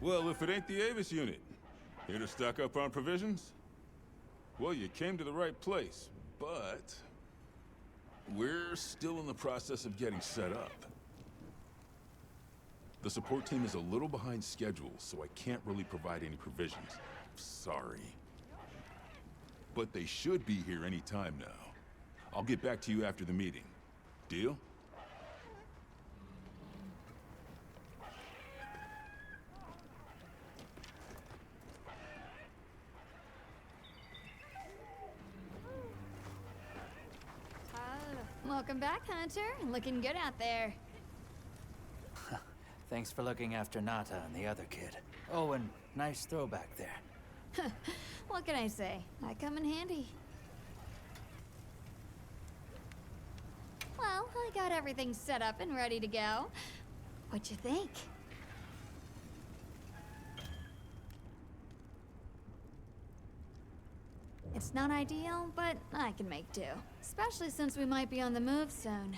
Well, if it ain't the Avis unit, here to stock up on provisions? Well, you came to the right place, but we're still in the process of getting set up. The support team is a little behind schedule, so I can't really provide any provisions. Sorry. But they should be here any time now. I'll get back to you after the meeting. Deal? Welcome back, Hunter. Looking good out there. Thanks for looking after Nata and the other kid. Oh, and nice throwback there. What can I say? I come in handy. Well, I got everything set up and ready to go. What you think? It's not ideal, but I can make do. Especially since we might be on the move soon.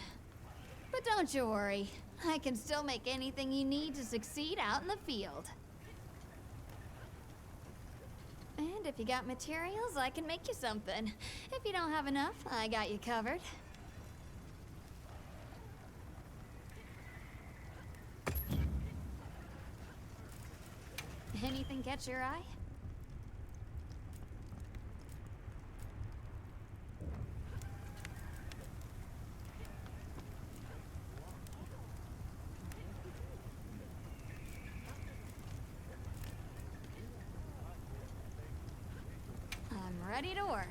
But don't you worry. I can still make anything you need to succeed out in the field. And if you got materials, I can make you something. If you don't have enough, I got you covered. Anything catch your eye? I'm ready to work.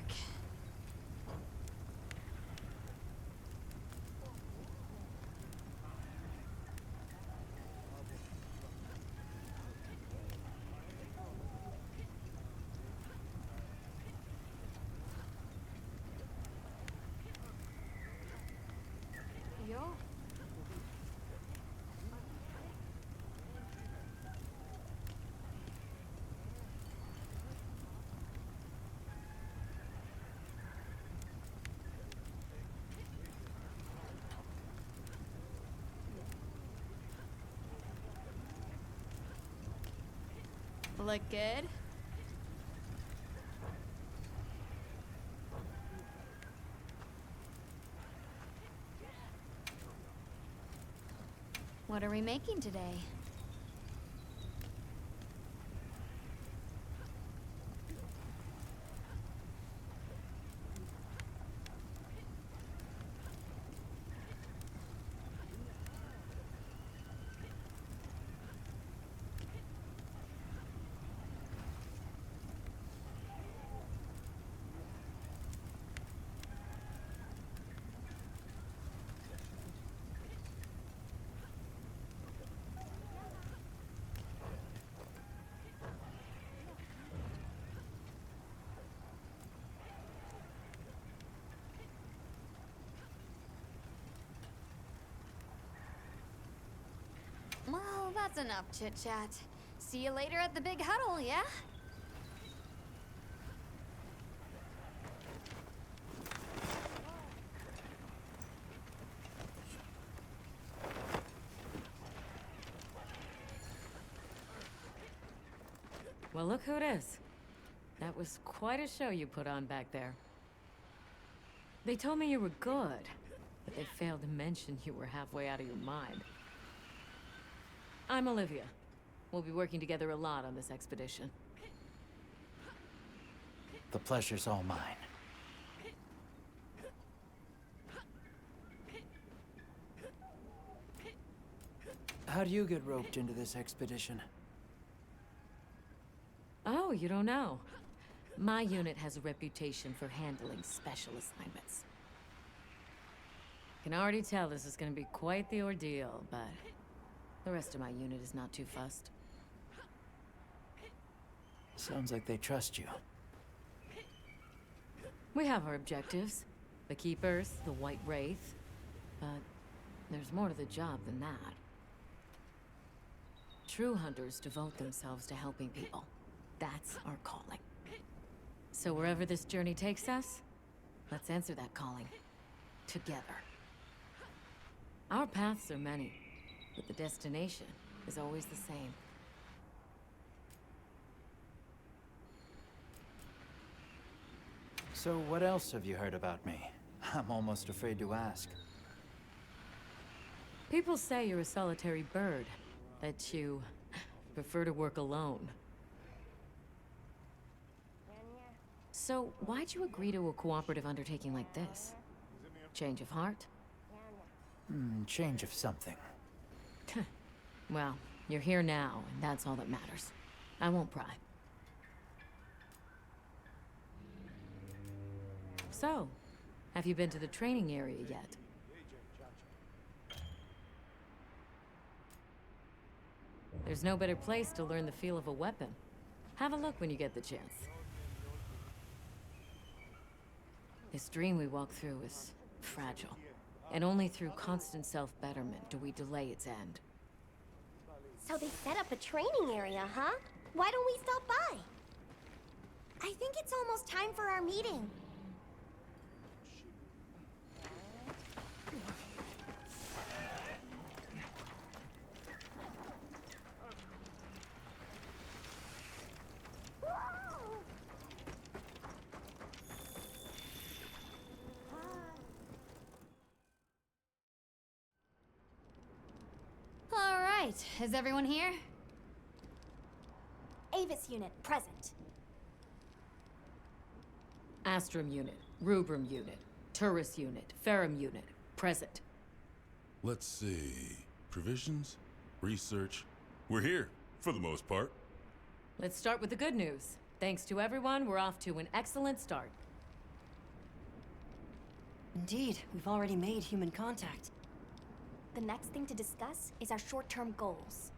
Yo. Look good? What are we making today? Well, that's enough chit-chat. See you later at the big huddle, yeah? Well, look who it is. That was quite a show you put on back there. They told me you were good, but they failed to mention you were halfway out of your mind. I'm Olivia. We'll be working together a lot on this expedition. The pleasure's all mine. How do you get roped into this expedition? Oh, you don't know? My unit has a reputation for handling special assignments. Can already tell this is gonna be quite the ordeal, but the rest of my unit is not too fussed. Sounds like they trust you. We have our objectives. The Keepers, the White Wraith. But there's more to the job than that. True hunters devote themselves to helping people. That's our calling. So wherever this journey takes us, let's answer that calling. Together. Our paths are many, but the destination is always the same. So what else have you heard about me? I'm almost afraid to ask. People say you're a solitary bird, that you prefer to work alone. So why'd you agree to a cooperative undertaking like this? Change of heart? Change of something. Well, you're here now, and that's all that matters. I won't pry. So, have you been to the training area yet? There's no better place to learn the feel of a weapon. Have a look when you get the chance. This dream we walk through is fragile, and only through constant self-betterment do we delay its end. So they set up a training area, huh? Why don't we stop by? I think it's almost time for our meeting. All right, is everyone here? Avis unit, present. Astrum unit, Rubrum unit, Turris unit, Ferrum unit, present. Let's see. Provisions? Research? We're here, for the most part. Let's start with the good news. Thanks to everyone, we're off to an excellent start. Indeed, we've already made human contact. The next thing to discuss is our short-term goals.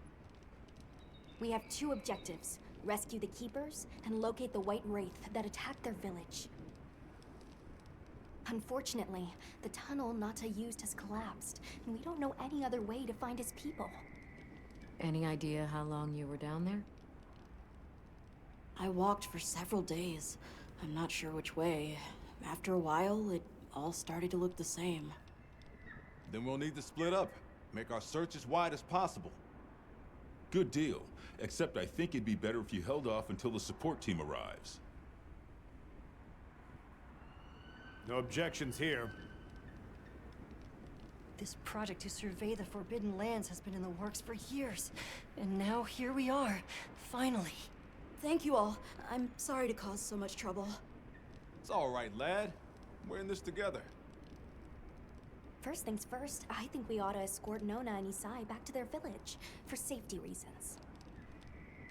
We have two objectives: rescue the Keepers and locate the White Wraith that attacked their village. Unfortunately, the tunnel Nata used has collapsed, and we don't know any other way to find his people. Any idea how long you were down there? I walked for several days. I'm not sure which way. After a while, it all started to look the same. Then we'll need to split up. Make our search as wide as possible. Good deal. Except I think it'd be better if you held off until the support team arrives. No objections here. This project to survey the Forbidden Lands has been in the works for years. And now here we are, finally. Thank you all. I'm sorry to cause so much trouble. It's all right, lad. We're in this together. First things first, I think we ought to escort Nona and Isai back to their village, for safety reasons.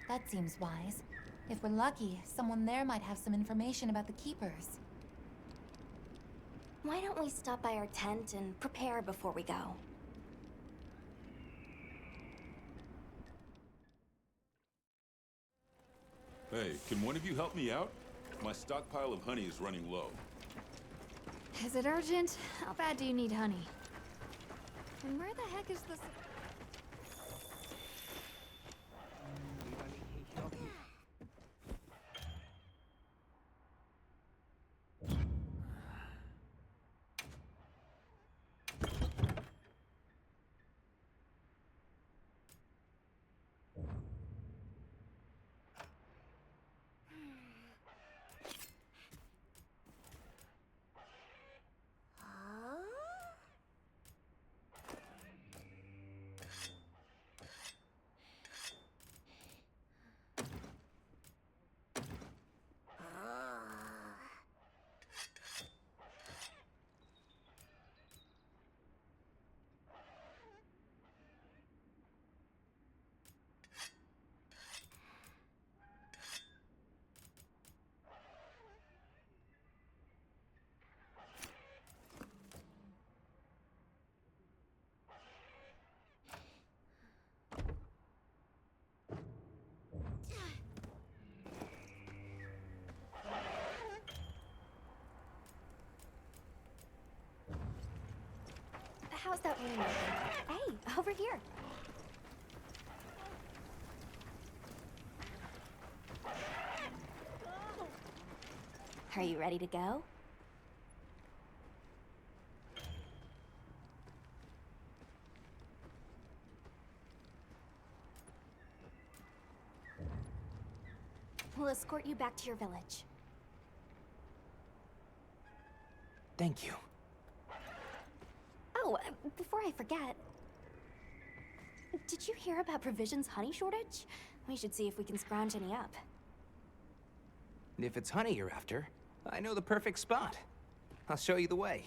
That seems wise. If we're lucky, someone there might have some information about the Keepers. Why don't we stop by our tent and prepare before we go? Hey, can one of you help me out? My stockpile of honey is running low. Is it urgent? How bad do you need honey? And where the heck is this? How's that room looking? Hey, over here. Are you ready to go? We'll escort you back to your village. Thank you. Oh, before I forget, did you hear about Provision's honey shortage? We should see if we can scrounge any up. If it's honey you're after, I know the perfect spot. I'll show you the way.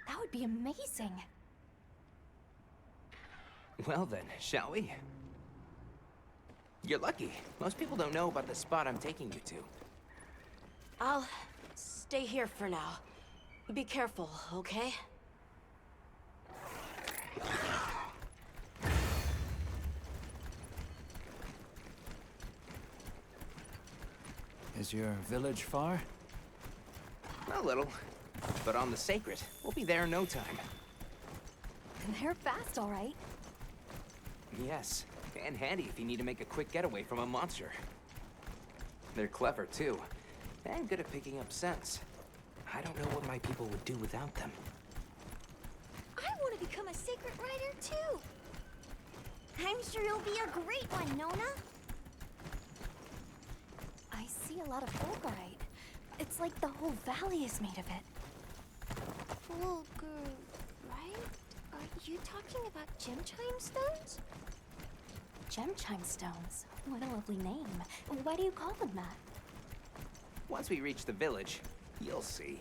That would be amazing. Well then, shall we? You're lucky. Most people don't know about the spot I'm taking you to. I'll stay here for now. Be careful, okay? Is your village far? A little. But on the sacred, we'll be there in no time. They're fast, all right. Yes, and handy if you need to make a quick getaway from a monster. They're clever, too, and good at picking up scents. I don't know what my people would do without them. I want to become a sacred rider, too. I'm sure you'll be a great one, Nona. I see a lot of fulgurite. It's like the whole valley is made of it. Fulgurite? Are you talking about gem chime stones? Gem chime stones? What a lovely name. Why do you call them that? Once we reach the village, you'll see.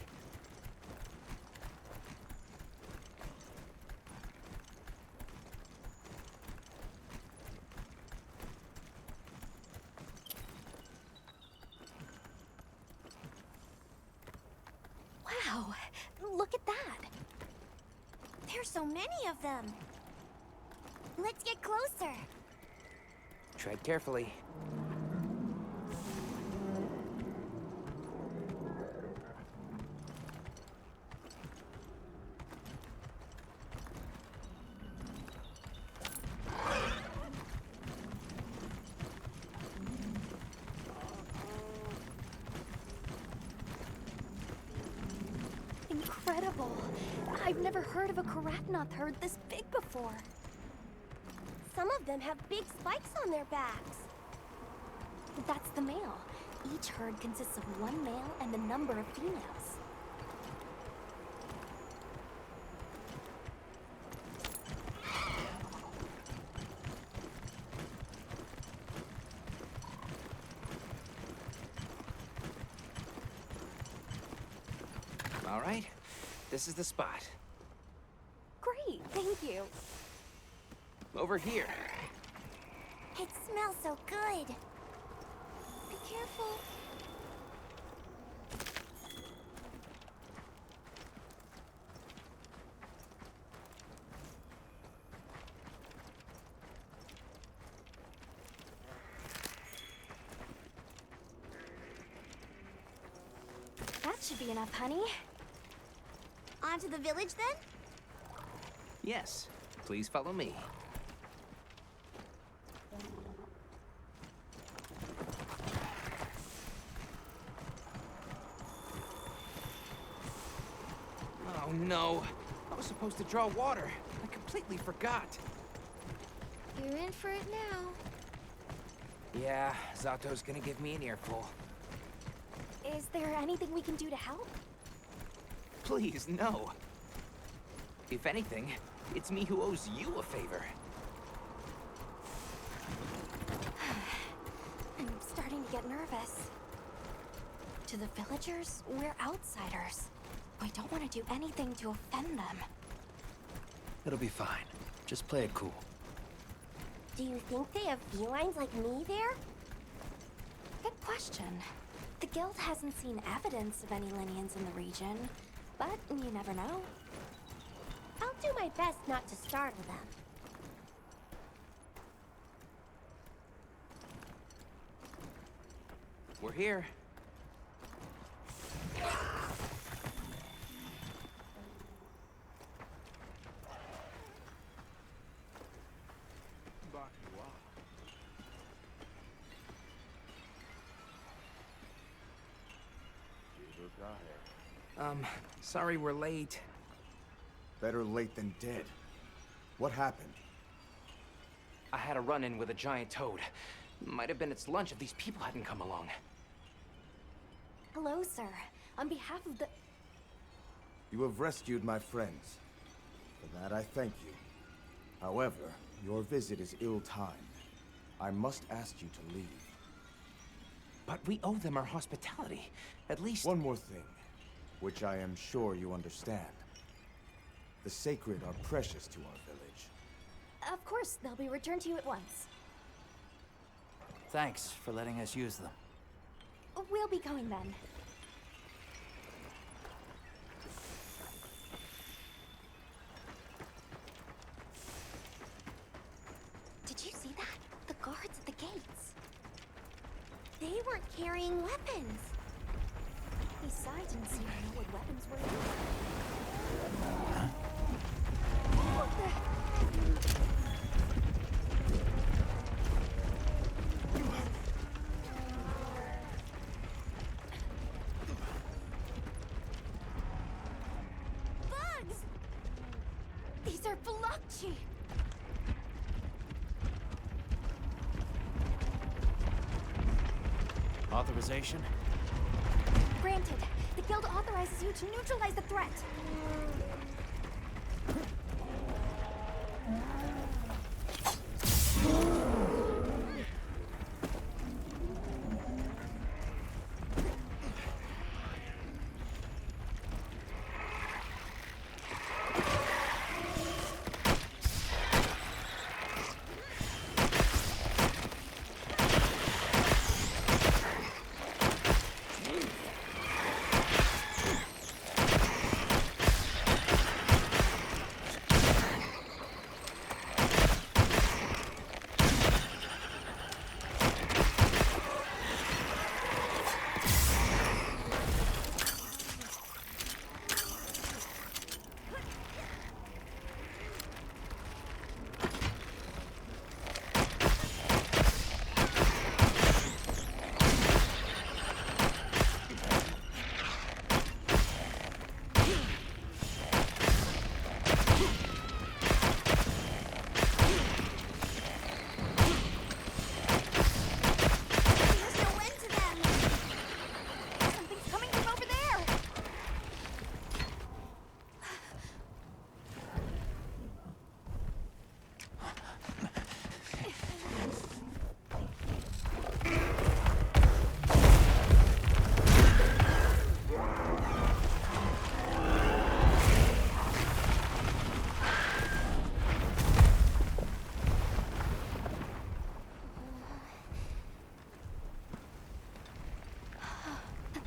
Wow, look at that. There's so many of them. Let's get closer. Tread carefully. Incredible. I've never heard of a Karatnoth herd this big before. Some of them have big spikes on their backs. That's the male. Each herd consists of one male and a number of females. All right, this is the spot. Great, thank you. Over here. It smells so good. Be careful. That should be enough, honey. On to the village, then? Yes, please follow me. Oh no, I was supposed to draw water. I completely forgot. You're in for it now. Yeah, Zato's gonna give me an earful. Is there anything we can do to help? Please, no. If anything, it's me who owes you a favor. I'm starting to get nervous. To the villagers, we're outsiders. We don't want to do anything to offend them. It'll be fine. Just play it cool. Do you think they have felines like me there? Good question. The guild hasn't seen evidence of any Linians in the region, but you never know. I'll do my best not to startle them. We're here. Sorry we're late. Better late than dead. What happened? I had a run-in with a giant toad. Might have been its lunch if these people hadn't come along. Hello, sir. On behalf of the... You have rescued my friends. For that I thank you. However, your visit is ill-timed. I must ask you to leave. But we owe them our hospitality. At least... One more thing, which I am sure you understand. The sacred are precious to our village. Of course, they'll be returned to you at once. Thanks for letting us use them. We'll be going then. Did you see that? The guards at the gates. They weren't carrying weapons. Besides, I didn't seem to know what weapons were used. What the? Bugs! These are Blokchi! Authorization? Granted. The guild authorizes you to neutralize the threat.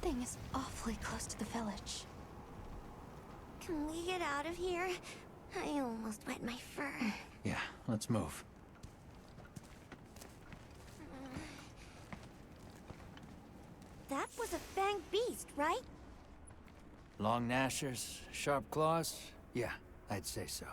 Thing is awfully close to the village. Can we get out of here? I almost wet my fur. Yeah, let's move. That was a fanged beast, right? Long gnashers, sharp claws? Yeah, I'd say so.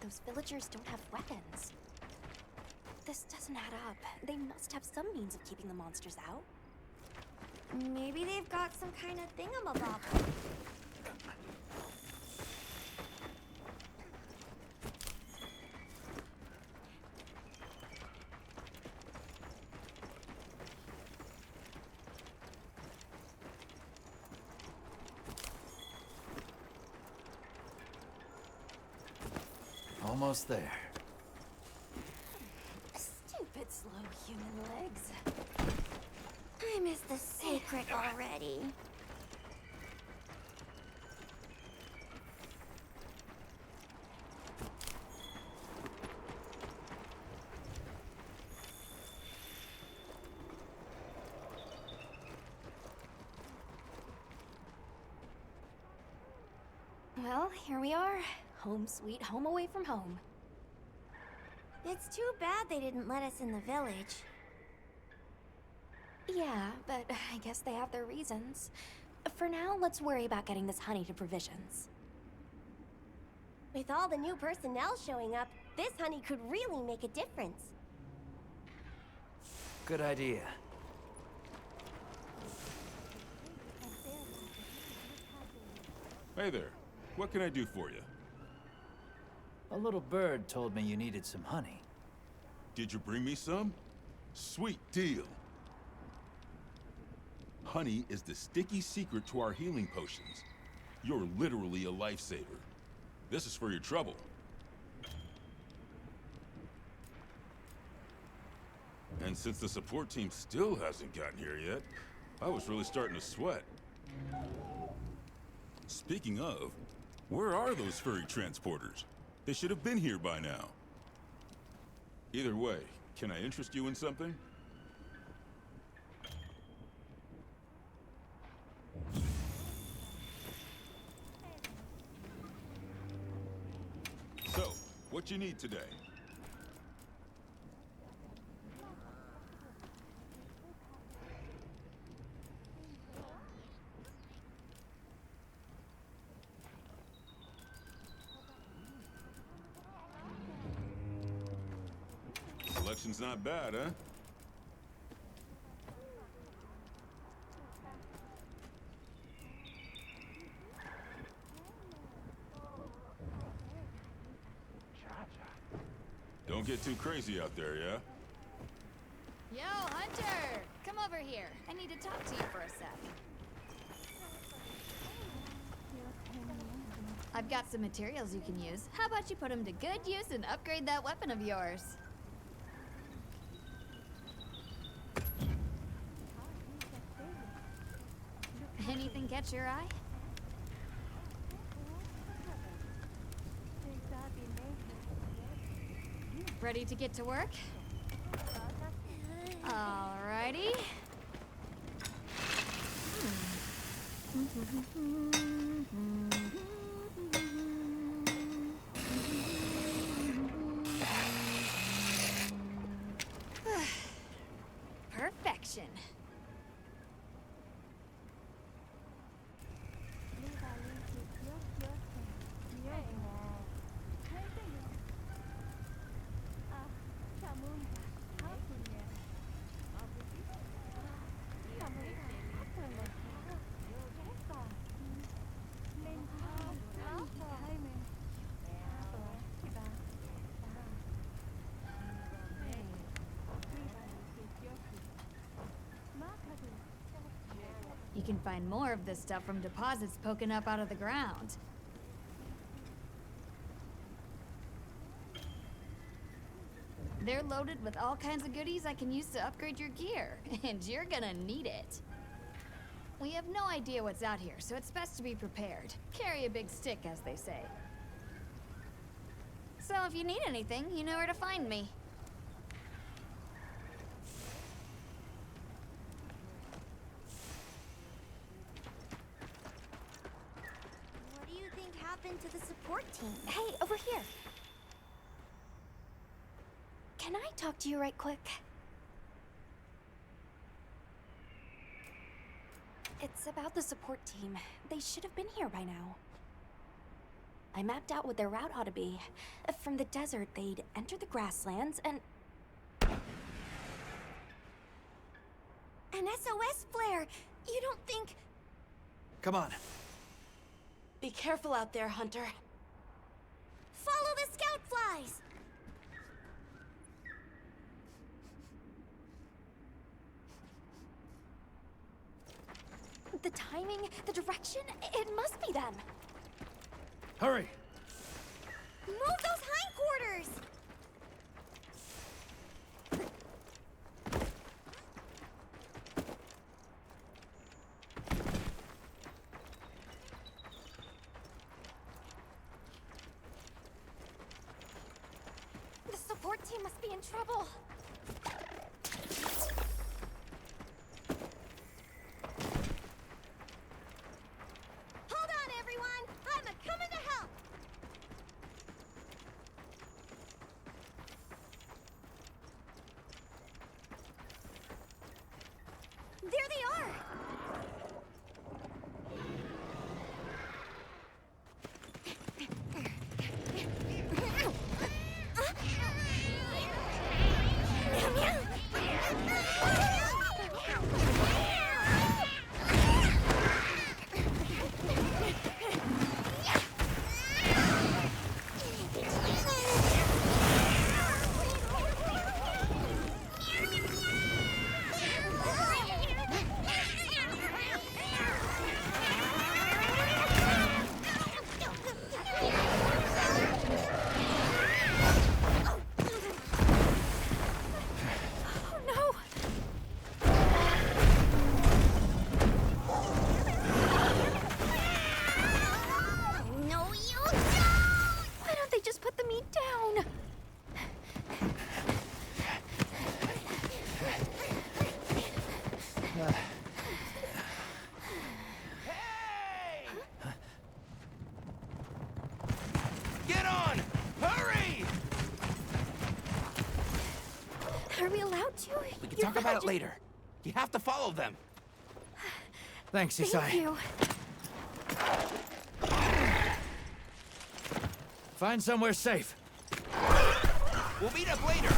Those villagers don't have weapons. This doesn't add up. They must have some means of keeping the monsters out. Maybe they've got some kind of thingamabob. Almost there. Stupid slow human legs. I miss the sacred already. Well, here we are. Home sweet home away from home. It's too bad they didn't let us in the village. Yeah, but I guess they have their reasons. For now, let's worry about getting this honey to provisions. With all the new personnel showing up, this honey could really make a difference. Good idea. Hey there. What can I do for you? A little bird told me you needed some honey. Did you bring me some? Sweet deal. Honey is the sticky secret to our healing potions. You're literally a lifesaver. This is for your trouble. And since the support team still hasn't gotten here yet, I was really starting to sweat. Speaking of, where are those furry transporters? They should have been here by now. Either way, can I interest you in something? So, what you need today? Selection's not bad, huh? Don't get too crazy out there, yeah? Yo, Hunter! Come over here. I need to talk to you for a sec. I've got some materials you can use. How about you put them to good use and upgrade that weapon of yours? Anything catch your eye? Ready to get to work? Alrighty. Perfection. You can find more of this stuff from deposits poking up out of the ground. They're loaded with all kinds of goodies I can use to upgrade your gear, and you're gonna need it. We have no idea what's out here, so it's best to be prepared. Carry a big stick, as they say. So if you need anything, you know where to find me. What do you think happened to the support team? Hey, over here. Can I talk to you right quick? It's about the support team. They should have been here by now. I mapped out what their route ought to be. From the desert, they'd enter the grasslands and... An SOS flare! You don't think... Come on. Be careful out there, Hunter. Follow the scout flies! The timing, the direction, it must be them. Hurry! Move those hindquarters! The support team must be in trouble. Hold on, everyone! I'm a-coming to help! Get on! Hurry! Are we allowed to? We can talk about it later. You have to follow them. Thanks, Isai. Thank you. Find somewhere safe. We'll meet up later.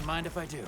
Mind if I do?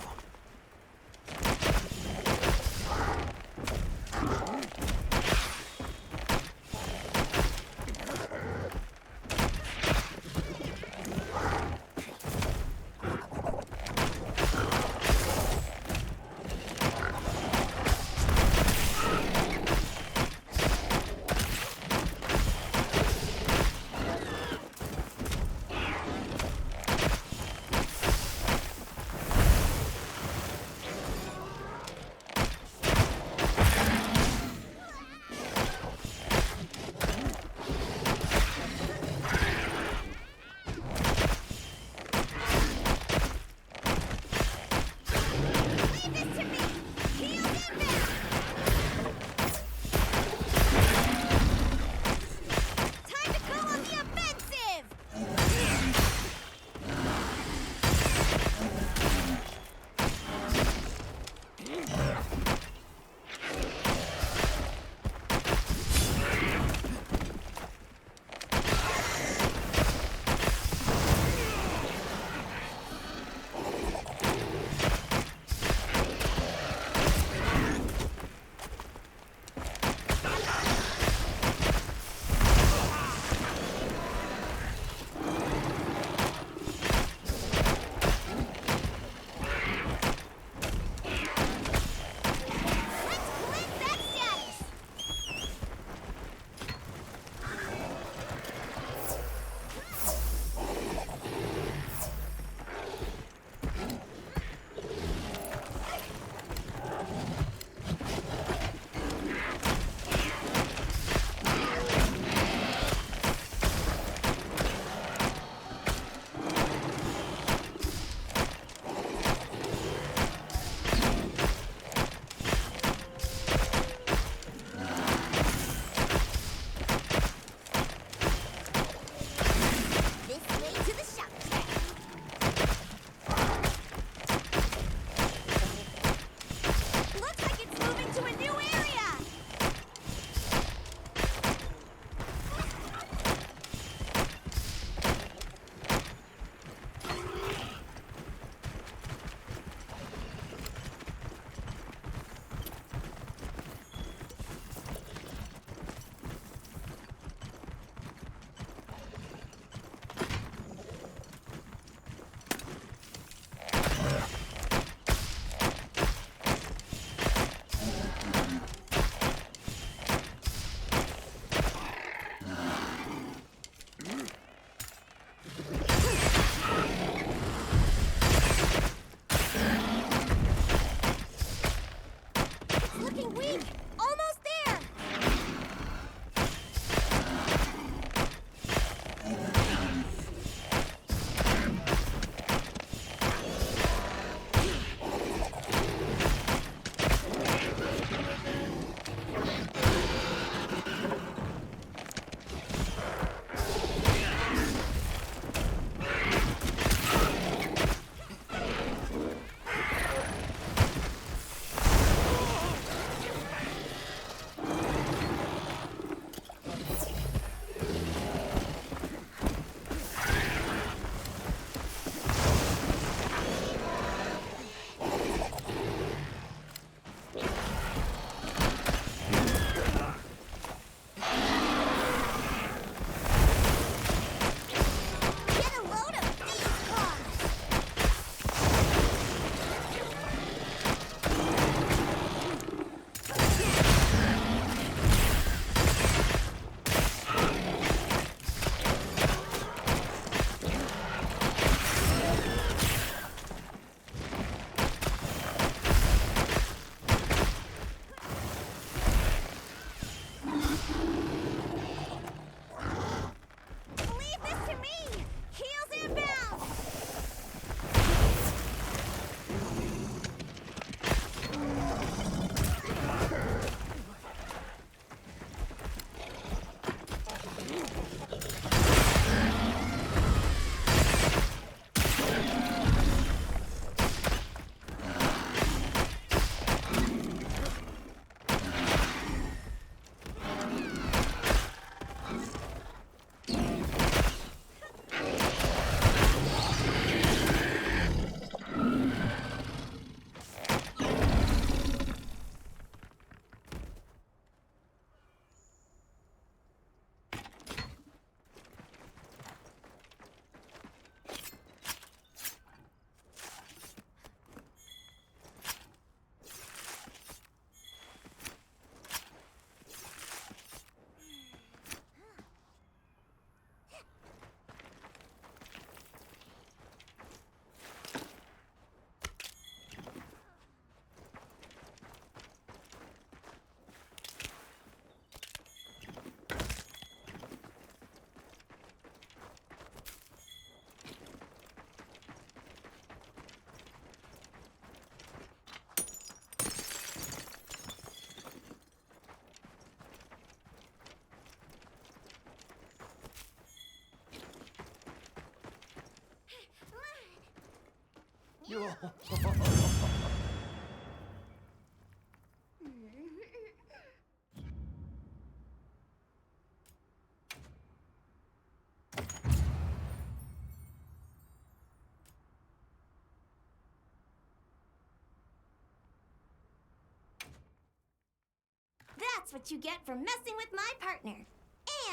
That's what you get for messing with my partner.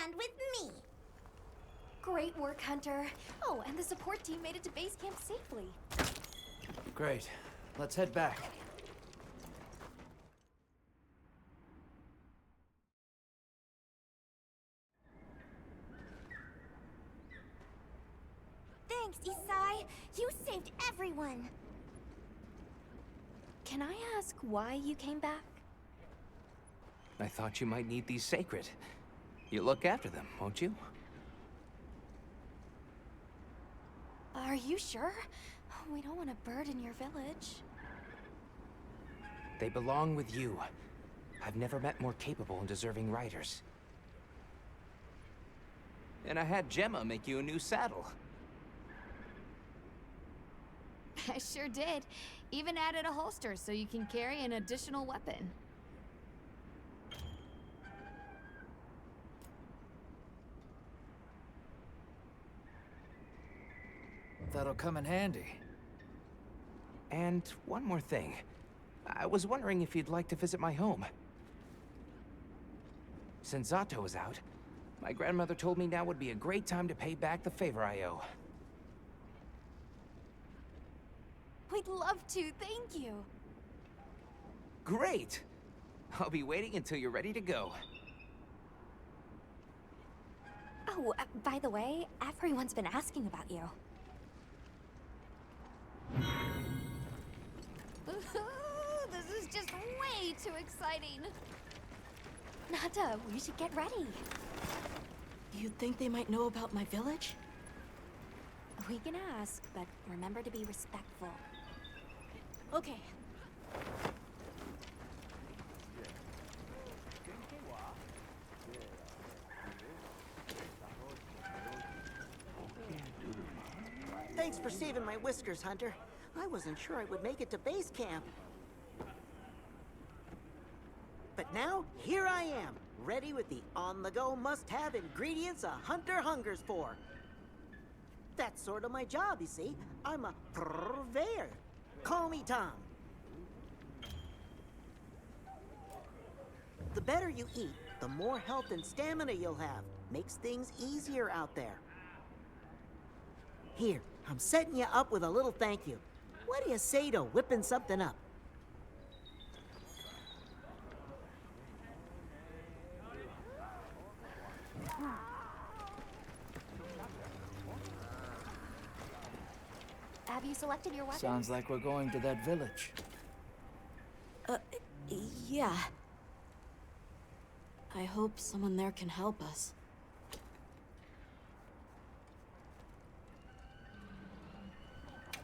And with me. Great work, Hunter. Oh, and the support team made it to base camp safely. Great. Let's head back. Thanks, Isai. You saved everyone. Can I ask why you came back? I thought you might need these sacred. You look after them, won't you? Are you sure? We don't want to burden your village. They belong with you. I've never met more capable and deserving riders. And I had Gemma make you a new saddle. I sure did. Even added a holster so you can carry an additional weapon. That'll come in handy. And one more thing. I was wondering if you'd like to visit my home. Since Zato is out, my grandmother told me now would be a great time to pay back the favor I owe. We'd love to, thank you. Great! I'll be waiting until you're ready to go. Oh, by the way, everyone's been asking about you. This is just way too exciting. Nata, we should get ready. You think they might know about my village? We can ask, but remember to be respectful. Okay. Thanks for saving my whiskers, Hunter. I wasn't sure I would make it to base camp. But now, here I am, ready with the on-the-go must-have ingredients a hunter hungers for. That's sort of my job, you see. I'm a purveyor. Call me Tom. The better you eat, the more health and stamina you'll have. Makes things easier out there. Here, I'm setting you up with a little thank you. What do you say to whipping something up? Have you selected your weapon? Sounds like we're going to that village. Yeah. I hope someone there can help us.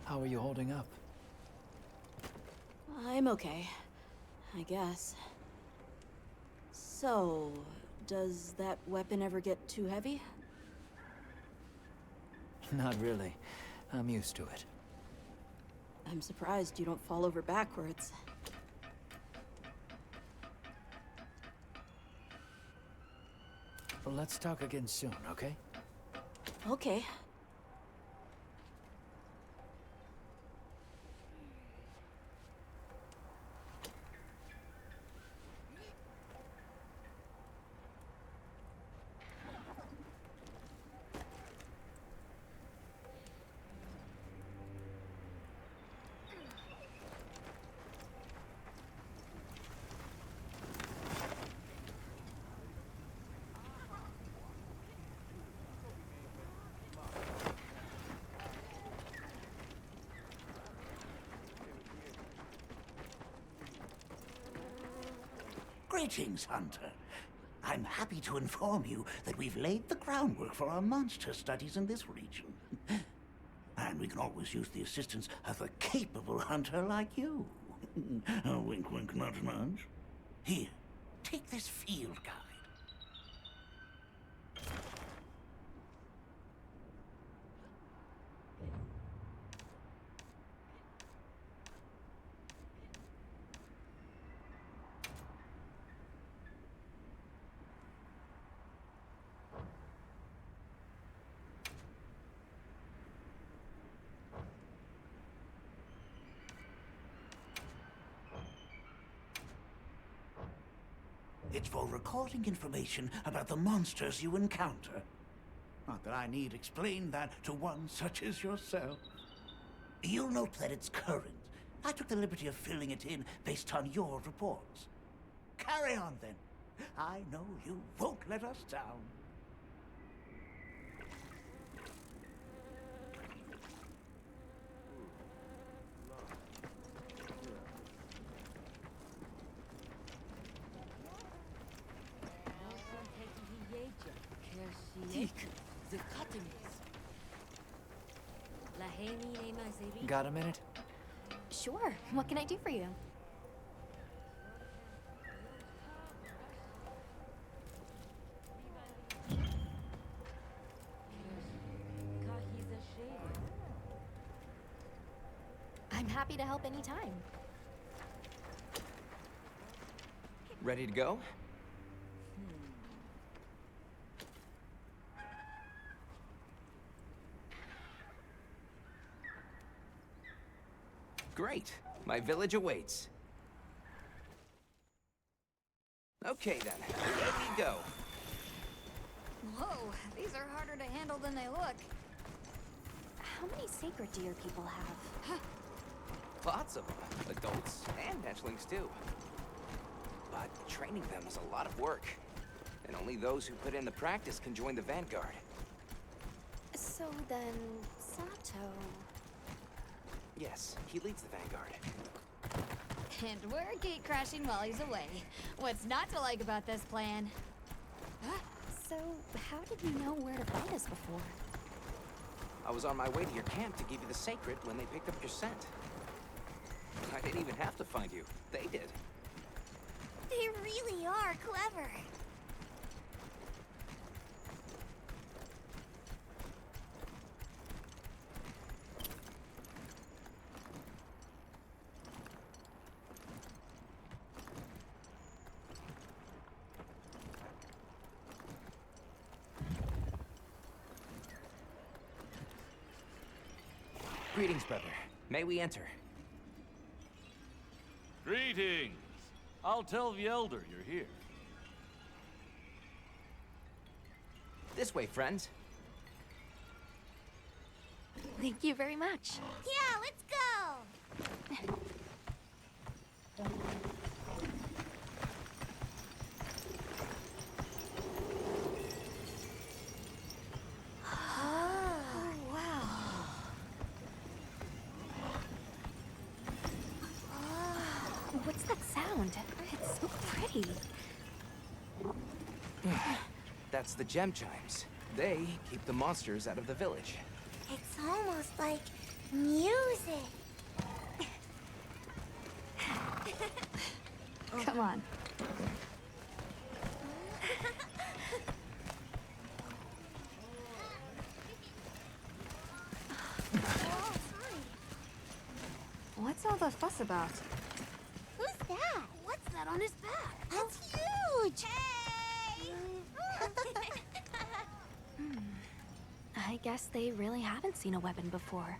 How are you holding up? I'm okay, I guess. So, does that weapon ever get too heavy? Not really. I'm used to it. I'm surprised you don't fall over backwards. Well, let's talk again soon, okay? Okay. Greetings, Hunter. I'm happy to inform you that we've laid the groundwork for our monster studies in this region. And we can always use the assistance of a capable hunter like you. Wink, wink, nudge, nudge. Here, take this field guide. It's for recording information about the monsters you encounter. Not that I need explain that to one such as yourself. You'll note that it's current. I took the liberty of filling it in based on your reports. Carry on, then. I know you won't let us down. Got a minute? Sure. What can I do for you? I'm happy to help anytime. Ready to go? Great. My village awaits. Okay then, here we go. Whoa, these are harder to handle than they look. How many sacred deer people have? Lots of them, adults and hatchlings too. But training them is a lot of work. And only those who put in the practice can join the Vanguard. So then, Sato... Yes, he leads the Vanguard. And we're gate crashing while he's away. What's not to like about this plan? So, how did you know where to find us before? I was on my way to your camp to give you the sacred when they picked up your scent. I didn't even have to find you. They did. They really are clever. Greetings, brother. May we enter? Greetings. I'll tell the Elder you're here. This way, friends. Thank you very much. Yeah, let's go! What's that sound? It's so pretty. That's the gem chimes. They keep the monsters out of the village. It's almost like music. Come on. What's all the fuss about? Who's that? What's that on his back? That's huge! Hey! I guess they really haven't seen a weapon before.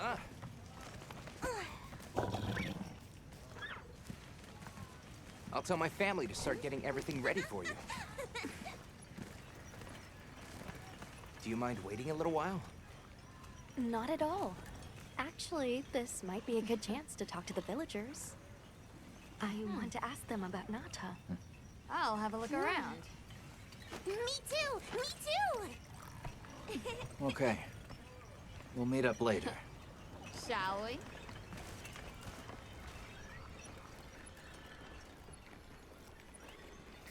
Ah. I'll tell my family to start getting everything ready for you. Do you mind waiting a little while? Not at all. Actually, this might be a good chance to talk to the villagers. I want to ask them about Nata. I'll have a look around. Me too! Me too! Okay. We'll meet up later. Shall we?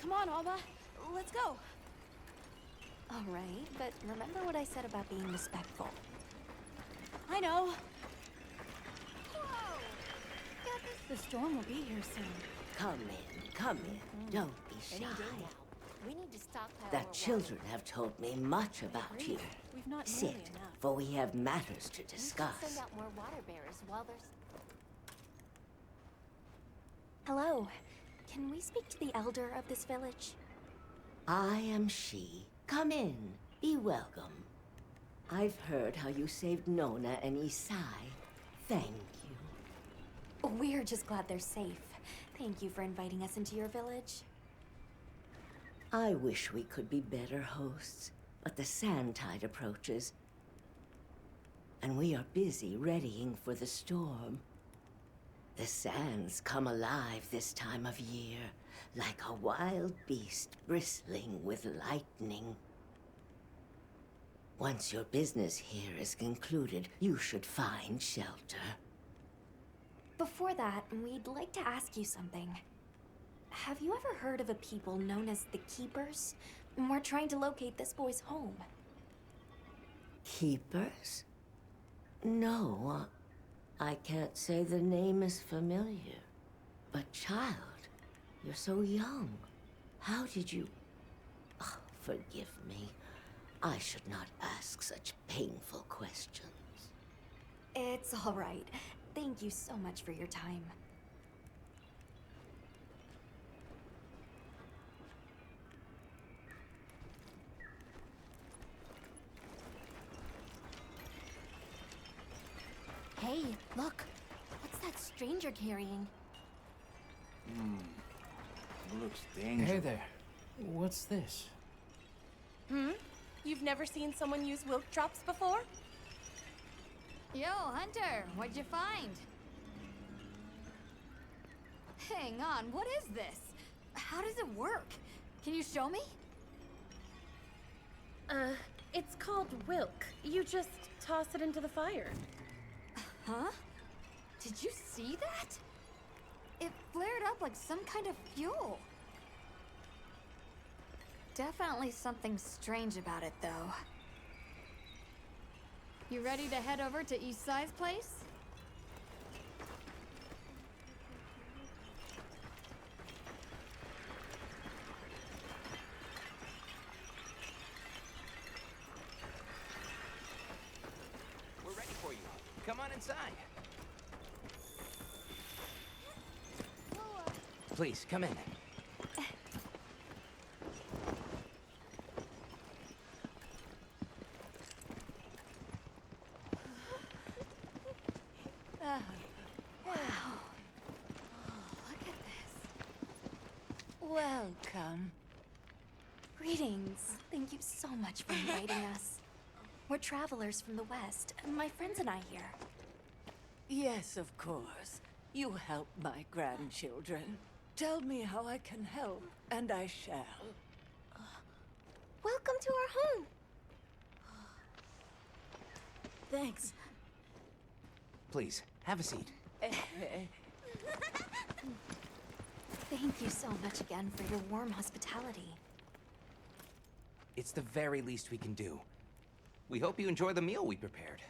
Come on, Alba. Let's go. All right, but remember what I said about being respectful. I know. The storm will be here soon. Come in, come in. Don't be shy. We need to stockpile The our children have told me much about you. We've not Sit, nearly enough. for we have matters to We can discuss. send out more water bearers while there's... Hello. Can we speak to the elder of this village? I am she. Come in. Be welcome. I've heard how you saved Nona and Isai. Thank you. We're just glad they're safe. Thank you for inviting us into your village. I wish we could be better hosts, but the sand tide approaches, and we are busy readying for the storm. The sands come alive this time of year, like a wild beast bristling with lightning. Once your business here is concluded, you should find shelter. Before that, we'd like to ask you something. Have you ever heard of a people known as the Keepers? We're trying to locate this boy's home. Keepers? No, I can't say the name is familiar. But child, you're so young. How did you... Oh, forgive me. I should not ask such painful questions. It's all right. Thank you so much for your time. Hey, look. What's that stranger carrying? Looks dangerous. Hey there. What's this? You've never seen someone use wilk drops before? Yo, Hunter, what'd you find? Hang on, what is this? How does it work? Can you show me? It's called wilk. You just toss it into the fire. Huh? Did you see that? It flared up like some kind of fuel. Definitely something strange about it, though. You ready to head over to East Side's place? We're ready for you. Come on inside. Please, come in. Welcome. Greetings. Thank you so much for inviting us. We're travelers from the West, and my friends and I here. Yes, of course. You help my grandchildren. Tell me how I can help, and I shall. Welcome to our home. Thanks. Please, have a seat. Thank you so much again for your warm hospitality. It's the very least we can do. We hope you enjoy the meal we prepared.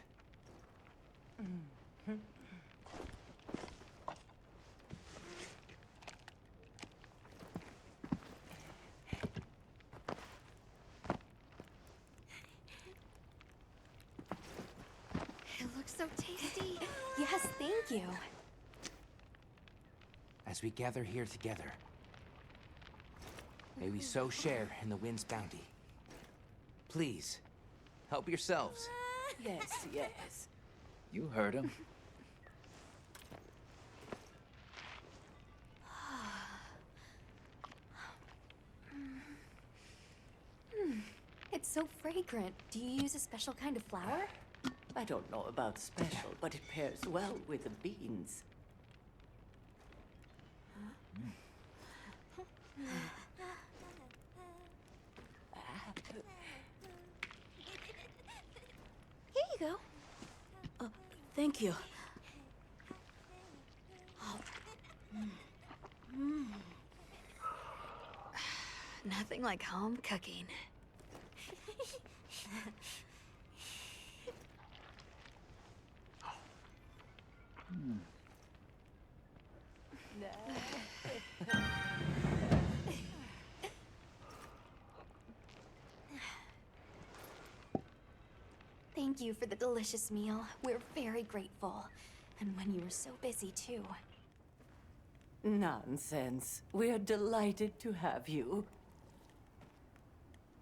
It looks so tasty. Yes, thank you. As we gather here together, may we so share in the wind's bounty. Please, help yourselves. Yes, yes. You heard him. It's so fragrant. Do you use a special kind of flour? I don't know about special, but it pairs well with the beans. Here you go. Thank you. Nothing like home cooking. Thank you for the delicious meal. We're very grateful. And when you were so busy, too. Nonsense. We're delighted to have you.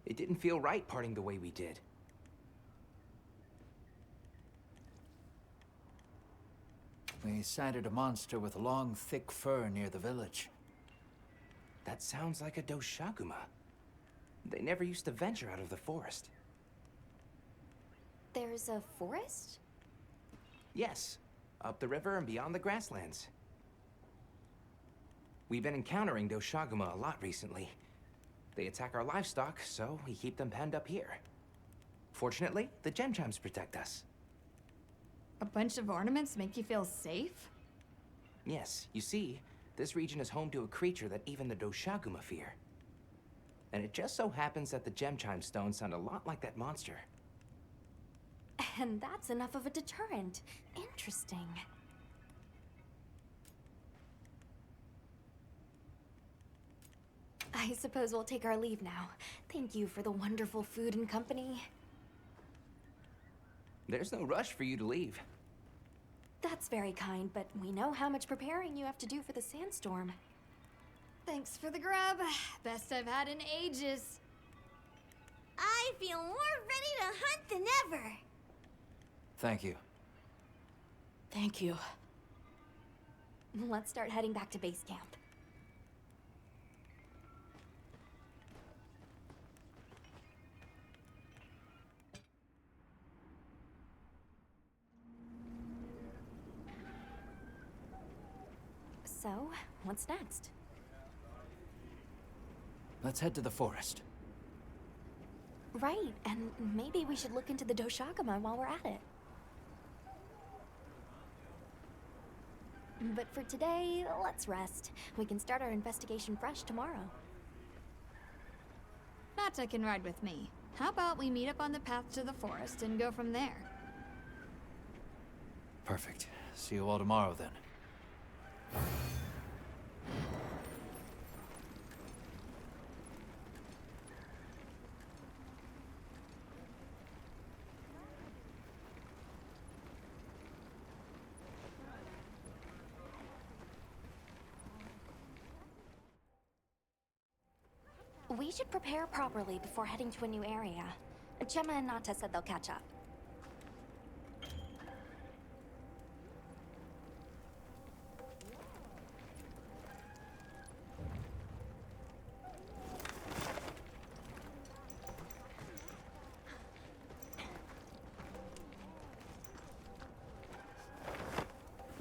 It didn't feel right parting the way we did. We sighted a monster with long, thick fur near the village. That sounds like a Doshaguma. They never used to venture out of the forest. There's a forest? Yes, up the river and beyond the grasslands. We've been encountering Doshaguma a lot recently. They attack our livestock, so we keep them penned up here. Fortunately, the gem chimes protect us. A bunch of ornaments make you feel safe? Yes, you see, this region is home to a creature that even the Doshaguma fear. And it just so happens that the gem chime stones sound a lot like that monster. And that's enough of a deterrent. Interesting. I suppose we'll take our leave now. Thank you for the wonderful food and company. There's no rush for you to leave. That's very kind, but we know how much preparing you have to do for the sandstorm. Thanks for the grub. Best I've had in ages. I feel more ready to hunt than ever. Thank you. Thank you. Let's start heading back to base camp. So, what's next? Let's head to the forest. Right, and maybe we should look into the Doshagama while we're at it. But for today, let's rest. We can start our investigation fresh tomorrow. Nata can ride with me. How about we meet up on the path to the forest and go from there? Perfect. See you all tomorrow, then. We should prepare properly before heading to a new area. Gemma and Nata said they'll catch up.